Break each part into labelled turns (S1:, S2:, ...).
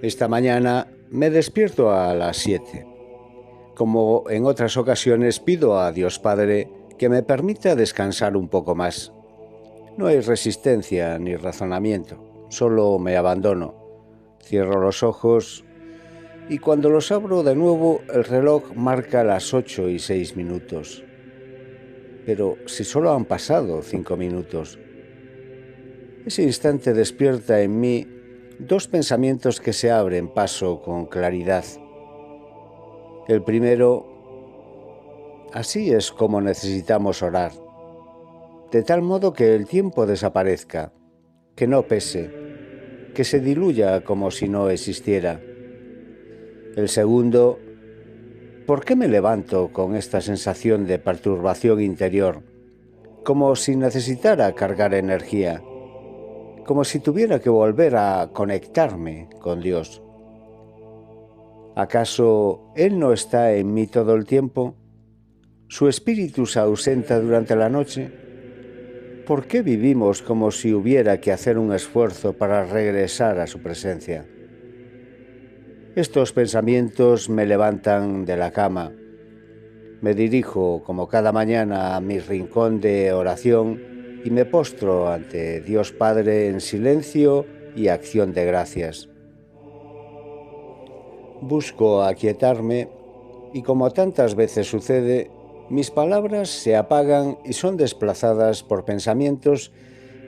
S1: Esta mañana me despierto a las 7. Como en otras ocasiones, pido a Dios Padre que me permita descansar un poco más. No hay resistencia ni razonamiento, solo me abandono. Cierro los ojos y cuando los abro de nuevo el reloj marca las 8:06. Pero si solo han pasado 5 minutos. Ese instante despierta en mí dos pensamientos que se abren paso con claridad. El primero: así es como necesitamos orar, de tal modo que el tiempo desaparezca, que no pese, que se diluya como si no existiera. El segundo: ¿por qué me levanto con esta sensación de perturbación interior, como si necesitara cargar energía, como si tuviera que volver a conectarme con Dios? ¿Acaso Él no está en mí todo el tiempo? ¿Su espíritu se ausenta durante la noche? ¿Por qué vivimos como si hubiera que hacer un esfuerzo para regresar a su presencia? Estos pensamientos me levantan de la cama. Me dirijo, como cada mañana, a mi rincón de oración y me postro ante Dios Padre en silencio y acción de gracias. Busco aquietarme y, como tantas veces sucede, mis palabras se apagan y son desplazadas por pensamientos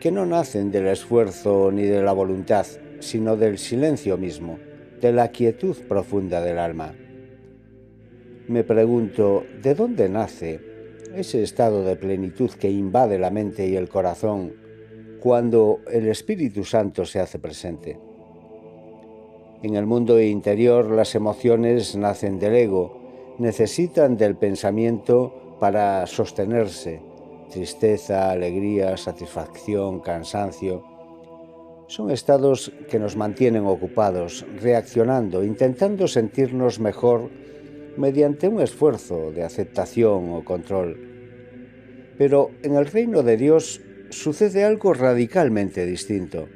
S1: que no nacen del esfuerzo ni de la voluntad, sino del silencio mismo, de la quietud profunda del alma. Me pregunto, ¿de dónde nace ese estado de plenitud que invade la mente y el corazón cuando el Espíritu Santo se hace presente? En el mundo interior las emociones nacen del ego, necesitan del pensamiento para sostenerse. Tristeza, alegría, satisfacción, cansancio. Son estados que nos mantienen ocupados, reaccionando, intentando sentirnos mejor mediante un esfuerzo de aceptación o control. Pero en el reino de Dios sucede algo radicalmente distinto.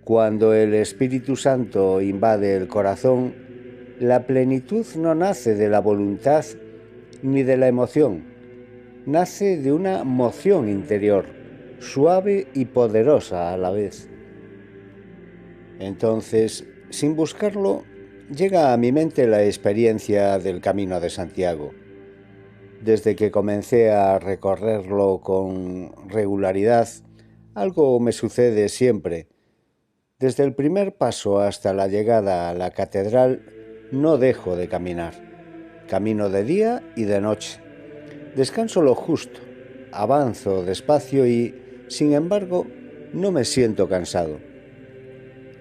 S1: Cuando el Espíritu Santo invade el corazón, la plenitud no nace de la voluntad ni de la emoción, nace de una moción interior, suave y poderosa a la vez. Entonces, sin buscarlo, llega a mi mente la experiencia del Camino de Santiago. Desde que comencé a recorrerlo con regularidad, algo me sucede siempre. Desde el primer paso hasta la llegada a la catedral, no dejo de caminar. Camino de día y de noche. Descanso lo justo, avanzo despacio y, sin embargo, no me siento cansado.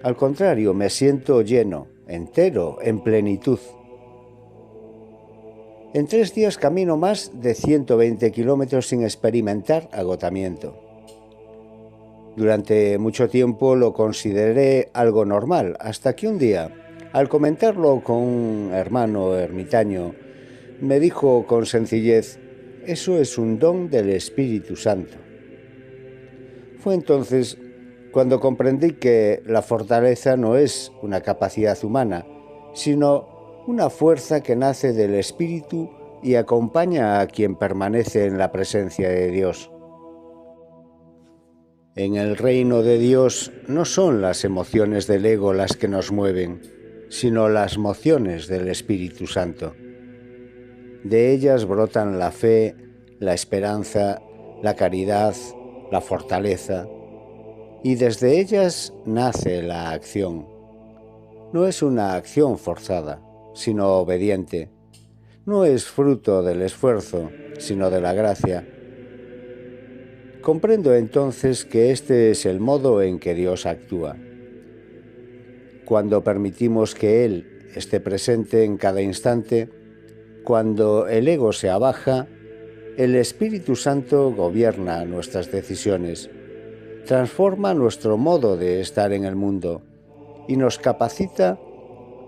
S1: Al contrario, me siento lleno, entero, en plenitud. En 3 días camino más de 120 kilómetros sin experimentar agotamiento. Durante mucho tiempo lo consideré algo normal, hasta que un día, al comentarlo con un hermano ermitaño, me dijo con sencillez: «Eso es un don del Espíritu Santo». Fue entonces cuando comprendí que la fortaleza no es una capacidad humana, sino una fuerza que nace del Espíritu y acompaña a quien permanece en la presencia de Dios. En el reino de Dios no son las emociones del ego las que nos mueven, sino las mociones del Espíritu Santo. De ellas brotan la fe, la esperanza, la caridad, la fortaleza, y desde ellas nace la acción. No es una acción forzada, sino obediente. No es fruto del esfuerzo, sino de la gracia. Comprendo entonces que este es el modo en que Dios actúa. Cuando permitimos que Él esté presente en cada instante, cuando el ego se abaja, el Espíritu Santo gobierna nuestras decisiones, transforma nuestro modo de estar en el mundo y nos capacita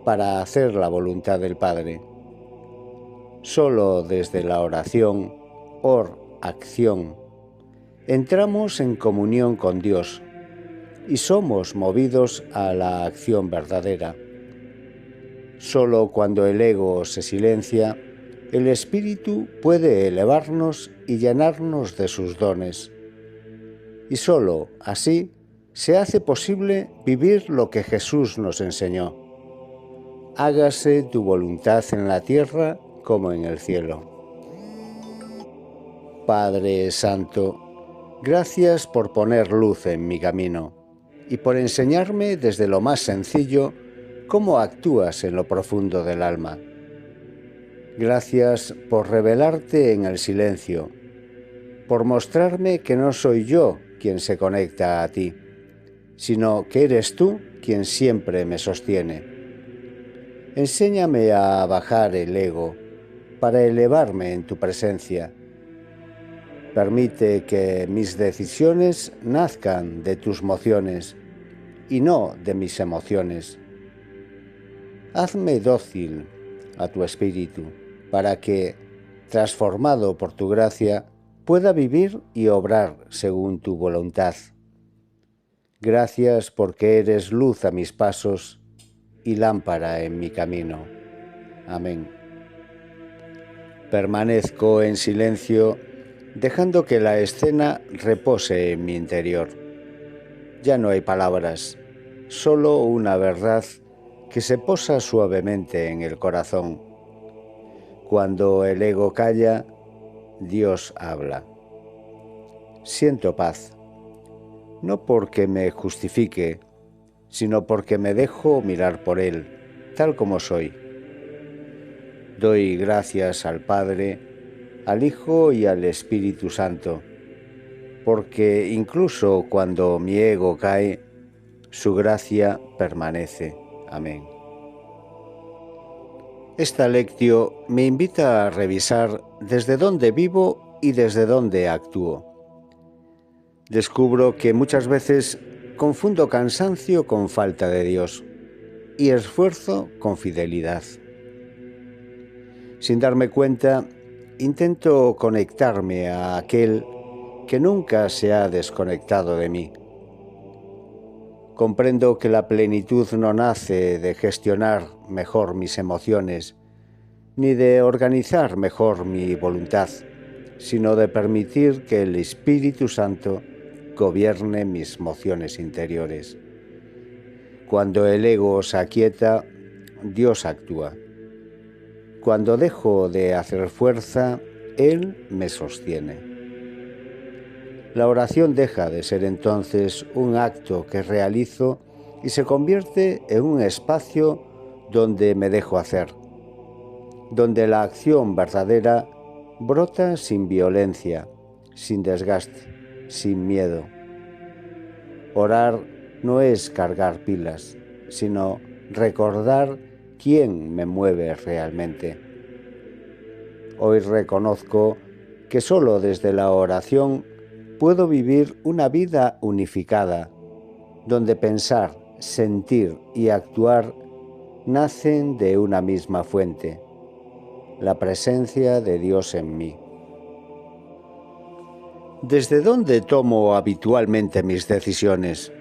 S1: para hacer la voluntad del Padre. Solo desde la oración, acción, entramos en comunión con Dios. y somos movidos a la acción verdadera. Solo cuando el ego se silencia, el espíritu puede elevarnos y llenarnos de sus dones. Y solo así se hace posible vivir lo que Jesús nos enseñó. Hágase tu voluntad en la tierra como en el cielo. Padre Santo, gracias por poner luz en mi camino y por enseñarme desde lo más sencillo cómo actúas en lo profundo del alma. Gracias por revelarte en el silencio, por mostrarme que no soy yo quien se conecta a ti, sino que eres tú quien siempre me sostiene. Enséñame a bajar el ego para elevarme en tu presencia. Permite que mis decisiones nazcan de tus mociones y no de mis emociones. Hazme dócil a tu espíritu para que, transformado por tu gracia, pueda vivir y obrar según tu voluntad. Gracias porque eres luz a mis pasos y lámpara en mi camino. Amén. Permanezco en silencio, dejando que la escena repose en mi interior. Ya no hay palabras, solo una verdad que se posa suavemente en el corazón. Cuando el ego calla, Dios habla. Siento paz, no porque me justifique, sino porque me dejo mirar por Él, tal como soy. Doy gracias al Padre, al Hijo y al Espíritu Santo, porque incluso cuando mi ego cae, su gracia permanece. Amén. Esta lectio me invita a revisar desde dónde vivo y desde dónde actúo. Descubro que muchas veces confundo cansancio con falta de Dios y esfuerzo con fidelidad. Sin darme cuenta, intento conectarme a aquel que nunca se ha desconectado de mí. Comprendo que la plenitud no nace de gestionar mejor mis emociones, ni de organizar mejor mi voluntad, sino de permitir que el Espíritu Santo gobierne mis mociones interiores. Cuando el ego se aquieta, Dios actúa. Cuando dejo de hacer fuerza, Él me sostiene. La oración deja de ser entonces un acto que realizo y se convierte en un espacio donde me dejo hacer, donde la acción verdadera brota sin violencia, sin desgaste, sin miedo. Orar no es cargar pilas, sino recordar quién me mueve realmente. Hoy reconozco que solo desde la oración puedo vivir una vida unificada, donde pensar, sentir y actuar nacen de una misma fuente, la presencia de Dios en mí. ¿Desde dónde tomo habitualmente mis decisiones?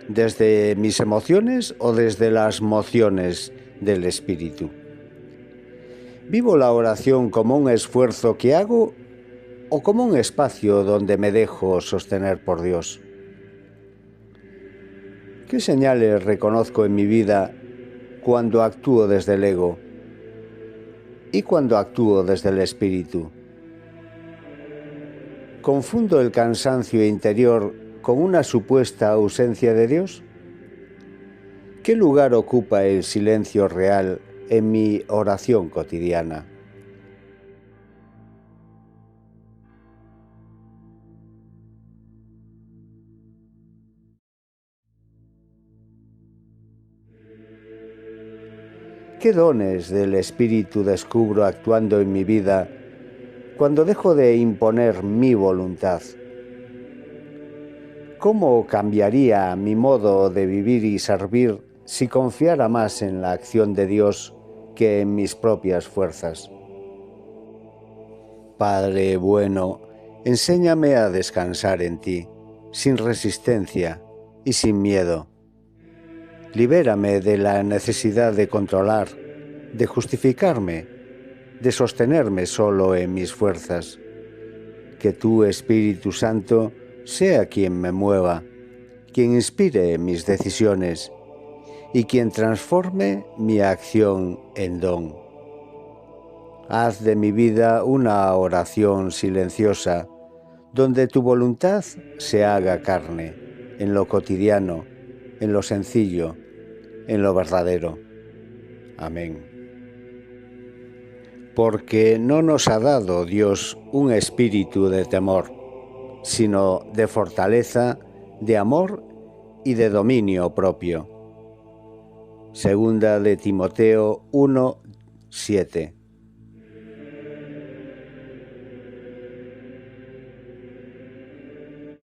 S1: ¿Desde mis emociones o desde las mociones del espíritu? ¿Vivo la oración como un esfuerzo que hago o como un espacio donde me dejo sostener por Dios? ¿Qué señales reconozco en mi vida cuando actúo desde el ego y cuando actúo desde el espíritu? ¿Confundo el cansancio interior con una supuesta ausencia de Dios? ¿Qué lugar ocupa el silencio real en mi oración cotidiana? ¿Qué dones del Espíritu descubro actuando en mi vida cuando dejo de imponer mi voluntad? ¿Cómo cambiaría mi modo de vivir y servir si confiara más en la acción de Dios que en mis propias fuerzas? Padre bueno, enséñame a descansar en ti, sin resistencia, y sin miedo. Libérame de la necesidad de controlar, de justificarme, de sostenerme solo en mis fuerzas. Que tú, Espíritu Santo, sea quien me mueva, quien inspire mis decisiones y quien transforme mi acción en don. Haz de mi vida una oración silenciosa, donde tu voluntad se haga carne, en lo cotidiano, en lo sencillo, en lo verdadero. Amén. Porque no nos ha dado Dios un espíritu de temor, sino de fortaleza, de amor y de dominio propio. Segunda de Timoteo 1:7.